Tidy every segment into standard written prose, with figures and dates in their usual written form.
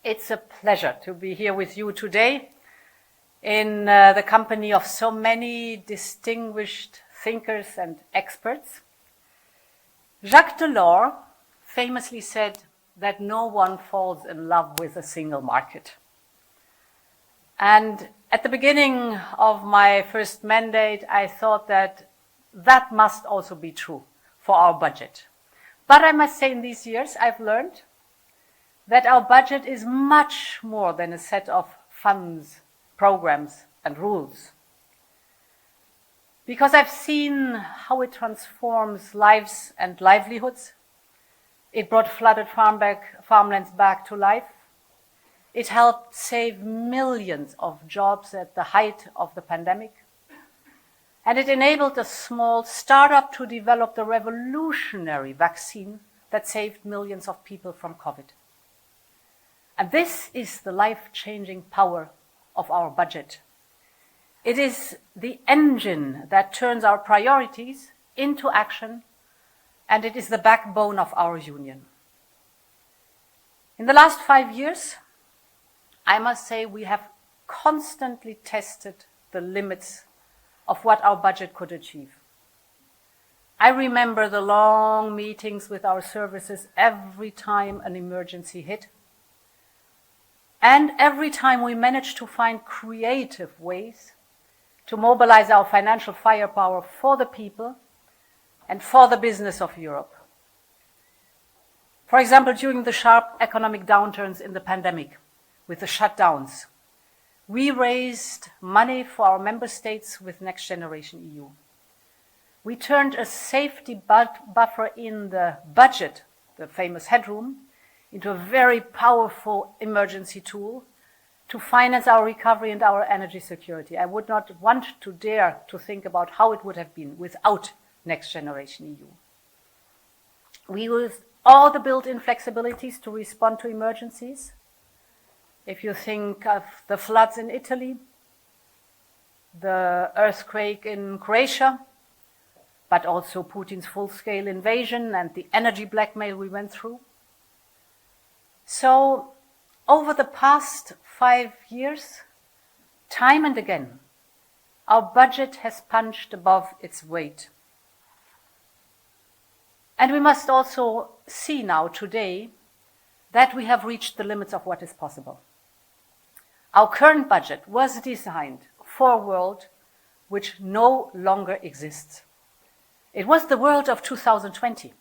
It's a pleasure to be here with you today in the company of so many distinguished thinkers and experts. Jacques Delors famously said that no one falls in love with a single market. And at the beginning of my first mandate, I thought that that must also be true for our budget. But I must say in these years, I've learned that our budget is much more than a set of funds, programs, and rules. Because I've seen how it transforms lives and livelihoods. It brought flooded farmlands back to life. It helped save millions of jobs at the height of the pandemic. And it enabled a small startup to develop the revolutionary vaccine that saved millions of people from COVID. And this is the life-changing power of our budget. It is the engine that turns our priorities into action, and it is the backbone of our union. In the last 5 years, I must say we have constantly tested the limits of what our budget could achieve. I remember the long meetings with our services every time an emergency hit. And every time we managed to find creative ways to mobilize our financial firepower for the people and for the business of Europe. For example, during the sharp economic downturns in the pandemic, with the shutdowns, we raised money for our member states with Next Generation EU. We turned a safety buffer in the budget, the famous headroom, into a very powerful emergency tool to finance our recovery and our energy security. I would not want to dare to think about how it would have been without Next Generation EU. We used all the built-in flexibilities to respond to emergencies. If you think of the floods in Italy, the earthquake in Croatia, but also Putin's full-scale invasion and the energy blackmail we went through. So, over the past 5 years, time and again, our budget has punched above its weight. And we must also see now, today, that we have reached the limits of what is possible. Our current budget was designed for a world which no longer exists. It was the world of 2020.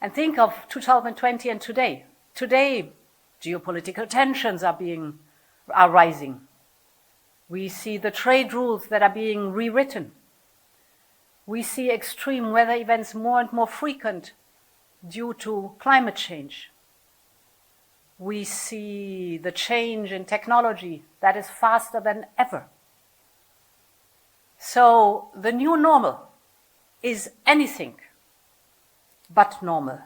And think of 2020 and today. Today, geopolitical tensions are rising. We see the trade rules that are being rewritten. We see extreme weather events more and more frequent due to climate change. We see the change in technology that is faster than ever. So the new normal is anything but normal.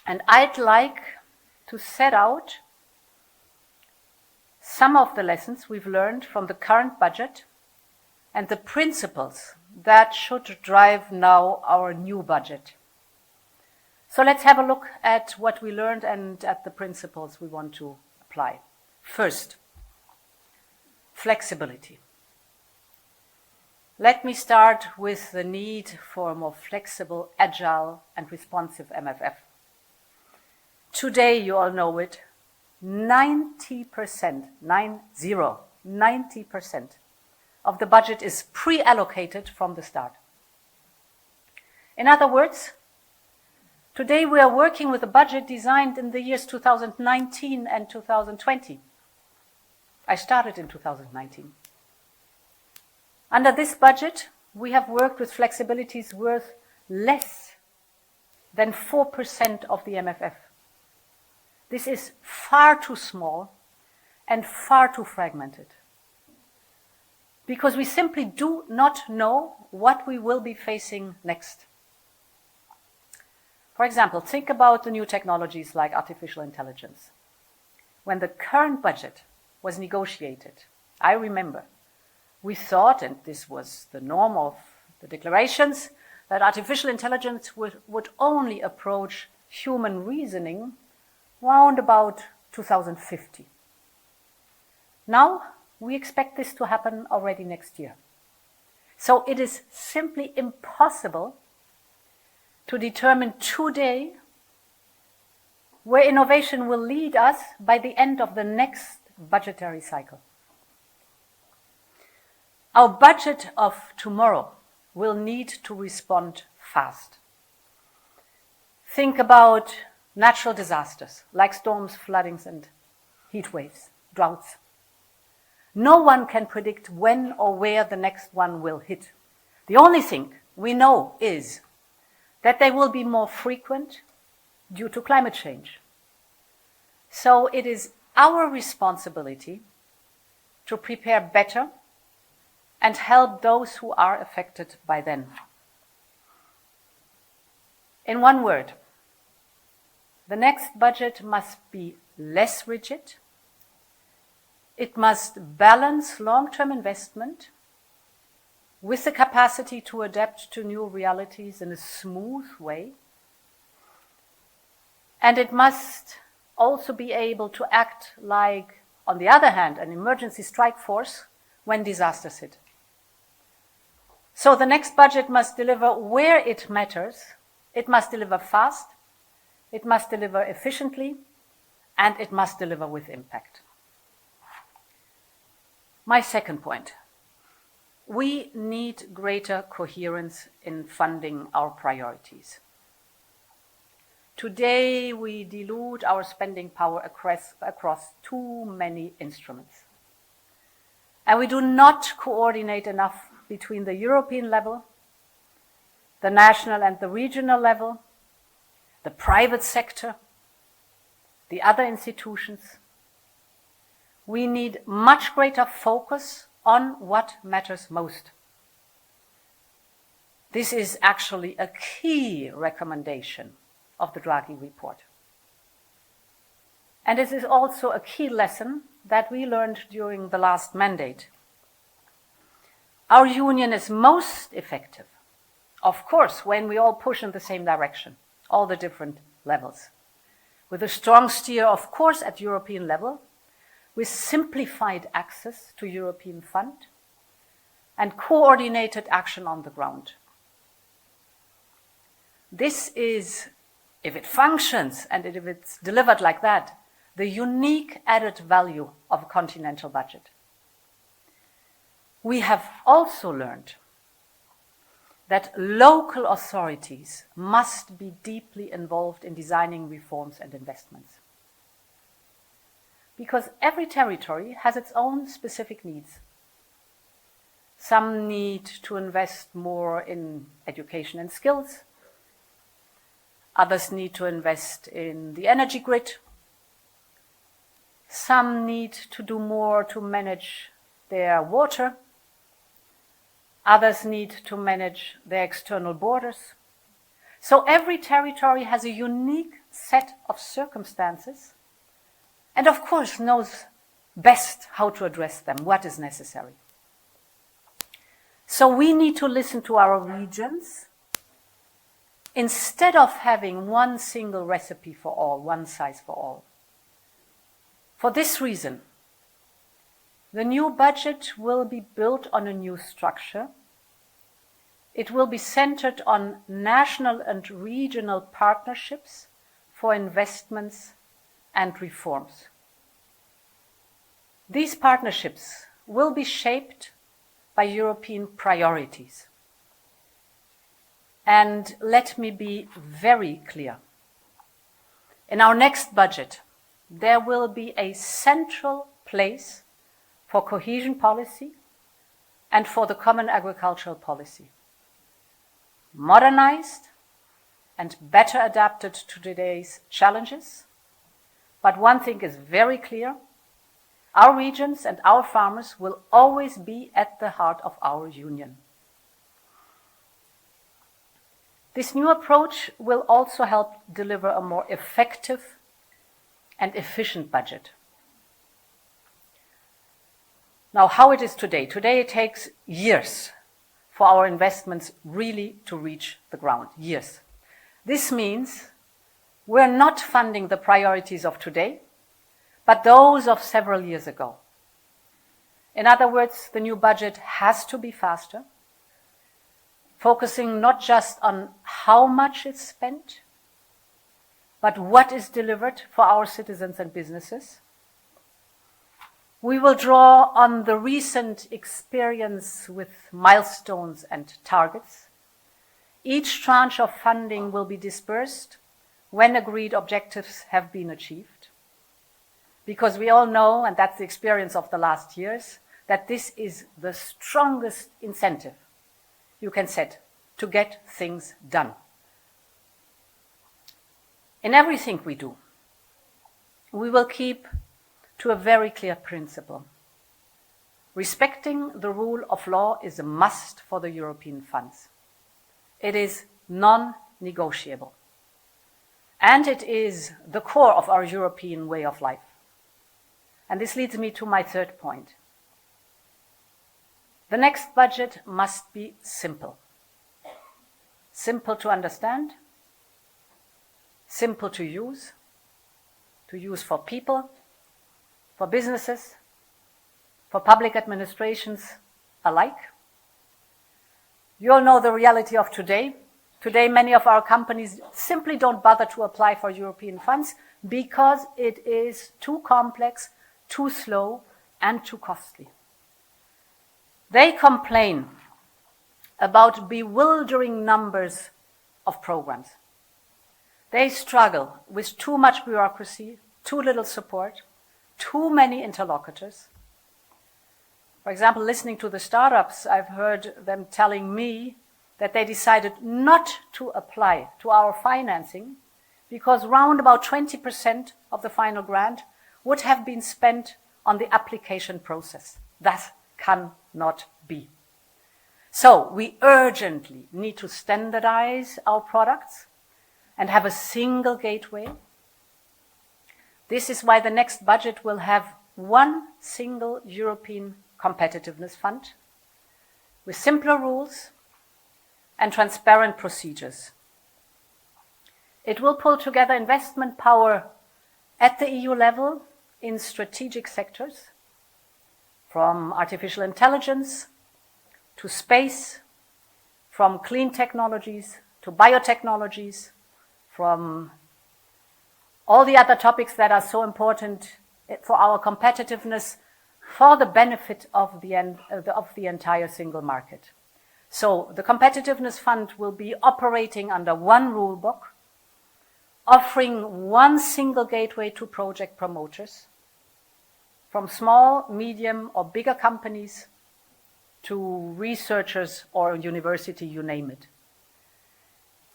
And I'd like to set out some of the lessons we've learned from the current budget and the principles that should drive now our new budget. So let's have a look at what we learned and at the principles we want to apply. First, flexibility. Let me start with the need for a more flexible, agile, and responsive MFF. Today, you all know it, 90% of the budget is pre-allocated from the start. In other words, today we are working with a budget designed in the years 2019 and 2020. I started in 2019. Under this budget, we have worked with flexibilities worth less than 4% of the MFF. This is far too small and far too fragmented, because we simply do not know what we will be facing next. For example, think about the new technologies like artificial intelligence. When the current budget was negotiated, I remember, we thought, and this was the norm of the declarations, that artificial intelligence would only approach human reasoning round about 2050. Now, we expect this to happen already next year. So it is simply impossible to determine today where innovation will lead us by the end of the next budgetary cycle. Our budget of tomorrow will need to respond fast. Think about natural disasters like storms, floodings, and heat waves, droughts. No one can predict when or where the next one will hit. The only thing we know is that they will be more frequent due to climate change. So it is our responsibility to prepare better and help those who are affected by them. In one word, the next budget must be less rigid. It must balance long-term investment with the capacity to adapt to new realities in a smooth way. And it must also be able to act like, on the other hand, an emergency strike force when disasters hit. So the next budget must deliver where it matters. It must deliver fast, it must deliver efficiently, and it must deliver with impact. My second point. We need greater coherence in funding our priorities. Today, we dilute our spending power across too many instruments. And we do not coordinate enough between the European level, the national and the regional level, the private sector, the other institutions. We need much greater focus on what matters most. This is actually a key recommendation of the Draghi report. And this is also a key lesson that we learned during the last mandate. Our union is most effective, of course, when we all push in the same direction, all the different levels. With a strong steer, of course, at European level, with simplified access to European fund and coordinated action on the ground. This is, if it functions and if it's delivered like that, the unique added value of a continental budget. We have also learned that local authorities must be deeply involved in designing reforms and investments. Because every territory has its own specific needs. Some need to invest more in education and skills. Others need to invest in the energy grid. Some need to do more to manage their water. Others need to manage their external borders. So every territory has a unique set of circumstances and of course knows best how to address them, what is necessary. So we need to listen to our regions instead of having one single recipe for all, one size for all. For this reason, the new budget will be built on a new structure. It will be centered on national and regional partnerships for investments and reforms. These partnerships will be shaped by European priorities. And let me be very clear. In our next budget, there will be a central place for cohesion policy and for the common agricultural policy. Modernized and better adapted to today's challenges. But one thing is very clear, our regions and our farmers will always be at the heart of our union. This new approach will also help deliver a more effective and efficient budget. Now, how it is today? Today it takes years for our investments really to reach the ground. Years. This means We're not funding the priorities of today, but those of several years ago. In other words, the new budget has to be faster, focusing not just on how much is spent, but what is delivered for our citizens and businesses. We will draw on the recent experience with milestones and targets. Each tranche of funding will be dispersed when agreed objectives have been achieved. Because we all know, and that's the experience of the last years, that this is the strongest incentive you can set to get things done. In everything we do, we will keep to a very clear principle. Respecting the rule of law is a must for the European funds. It is non-negotiable. And it is the core of our European way of life. And this leads me to my third point. The next budget must be simple. Simple to understand, simple to use for people, for businesses, for public administrations alike. You all know the reality of today. Today, many of our companies simply don't bother to apply for European funds because it is too complex, too slow, and too costly. They complain about bewildering numbers of programs. They struggle with too much bureaucracy, too little support, too many interlocutors. For example, listening to the startups, I've heard them telling me that they decided not to apply to our financing because round about 20% of the final grant would have been spent on the application process. That cannot be. So we urgently need to standardize our products and have a single gateway. This is why the next budget will have one single European competitiveness fund with simpler rules and transparent procedures. It will pull together investment power at the EU level in strategic sectors, from artificial intelligence to space, from clean technologies to biotechnologies, from all the other topics that are so important for our competitiveness for the benefit of the entire single market. So the Competitiveness Fund will be operating under one rule book, offering one single gateway to project promoters, from small, medium, or bigger companies to researchers or university, you name it.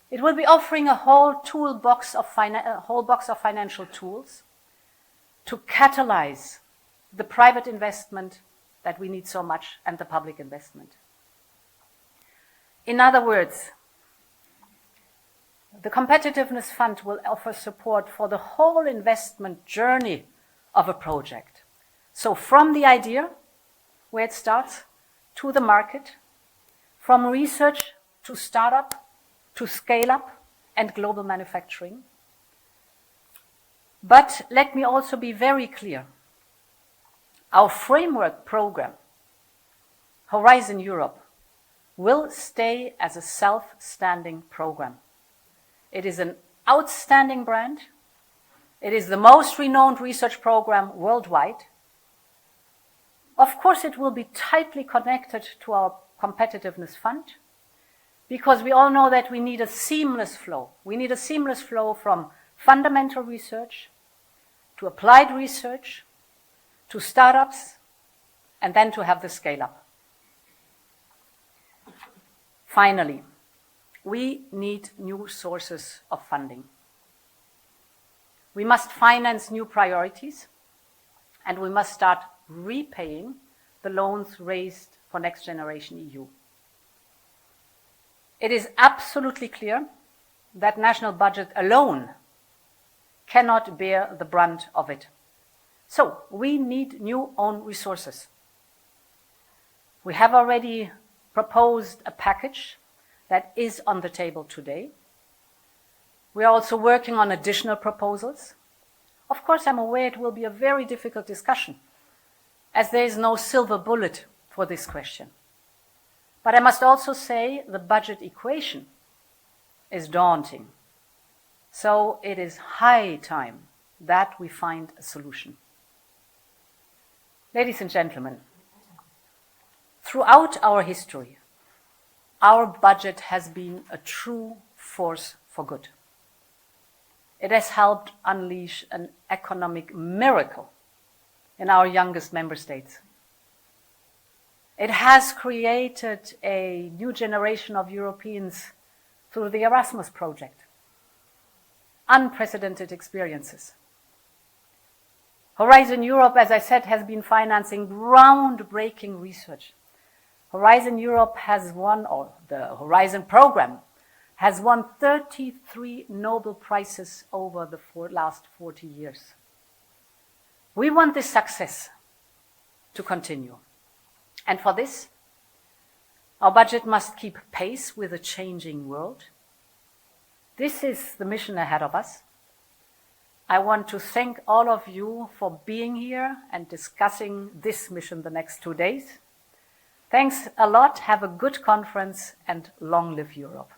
It will be offering a whole box of financial tools to catalyze the private investment that we need so much and the public investment. In other words, the Competitiveness Fund will offer support for the whole investment journey of a project. So from the idea, where it starts, to the market, from research to startup, to scale up and global manufacturing. But let me also be very clear. Our framework program, Horizon Europe, will stay as a self-standing program. It is an outstanding brand. It is the most renowned research program worldwide. Of course, it will be tightly connected to our Competitiveness Fund because we all know that we need a seamless flow. We need a seamless flow from fundamental research to applied research to startups and then to have the scale up. Finally, we need new sources of funding. We must finance new priorities and we must start repaying the loans raised for Next Generation EU. It is absolutely clear that national budget alone cannot bear the brunt of it. So we need new own resources. We have already proposed a package that is on the table today. We are also working on additional proposals. Of course, I'm aware it will be a very difficult discussion, as there is no silver bullet for this question. But I must also say the budget equation is daunting. So it is high time that we find a solution. Ladies and gentlemen, throughout our history, our budget has been a true force for good. It has helped unleash an economic miracle in our youngest member states. It has created a new generation of Europeans through the Erasmus project. Unprecedented experiences. Horizon Europe, as I said, has been financing groundbreaking research. Horizon Europe has won, or the Horizon program, has won 33 Nobel Prizes over the last 40 years. We want this success to continue. And for this, our budget must keep pace with a changing world. This is the mission ahead of us. I want to thank all of you for being here and discussing this mission the next 2 days. Thanks a lot. Have a good conference and long live Europe.